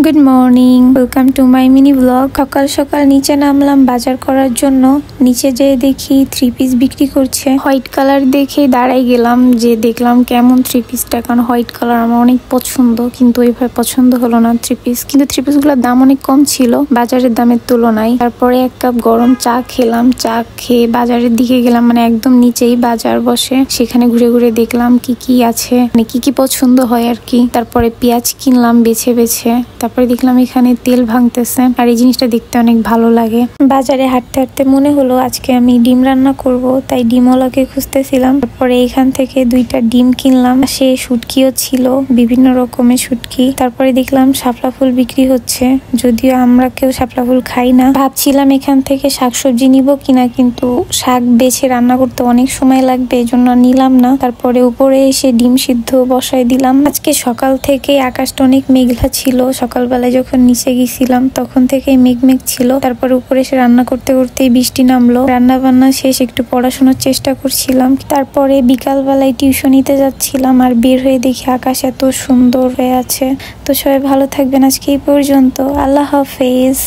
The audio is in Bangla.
Good morning, welcome to my mini blog. সকাল সকাল নিচে নামলাম বাজার করার জন্য। নিচে যেয়ে দেখি 3 পিস বিক্রি করছে। হোয়াইট কালার দেখে দাঁড়াই গেলাম, যে দেখলাম কেমন 3 পিসটা, কারণ হোয়াইট কালার আমার অনেক পছন্দ, কিন্তু ওইভাবে পছন্দ হলো না 3 পিস। কিন্তু 3 পিস গুলোর দাম অনেক কম ছিল বাজারের দামের তুলনায়। তারপরে 1 কাপ গরম চা খেলাম। চা খেয়ে বাজারের দিকে গেলাম, মানে একদম নিচেই বাজার বসে। সেখানে ঘুরে ঘুরে দেখলাম কি কি আছে, মানে কি কি পছন্দ হয় আর কি। তারপরে পেঁয়াজ কিনলাম বেছে বেছে। তারপরে দেখলাম এখানে তেল ভাঙতেছে, আর এই জিনিসটা দেখতে অনেক ভালো লাগে। বাজারে হাঁটতে হাঁটতে মনে হলো আজকে আমি ডিম রান্না করব, তাই ডিমওয়ালাকে খুঁজতেছিলাম। তারপরে এখান থেকে 2টা ডিম কিনলাম। সে শুটকিও ছিল, বিভিন্ন রকমের শুটকি। তারপরে দেখলাম শাপলা ফুল বিক্রি হচ্ছে, যদিও আমরা কেউ শাপলা ফুল খাই না। ভাবছিলাম এখান থেকে শাকসবজি নিব কিনা, কিন্তু শাক বেছে রান্না করতে অনেক সময় লাগবে, এই জন্য নিলাম না। তারপরে উপরে এসে ডিম সিদ্ধ বসাই দিলাম। আজকে সকাল থেকে আকাশটা অনেক মেঘলা ছিল। সকালবেলায় যখন নিচে গেছিলাম তখন থেকেই মেঘ ছিল। তারপর উপরে এসে রান্না করতে করতেই বৃষ্টি নামলো। রান্না বান্না শেষ, একটু পড়াশোনার চেষ্টা করছিলাম। তারপরে বিকালবেলায় টিউশনিতে যাচ্ছিলাম, আর বের হয়ে দেখি আকাশ এত সুন্দর হয়ে আছে। তো সবাই ভালো থাকবেন, আজকে এই পর্যন্ত। আল্লাহ হাফেজ।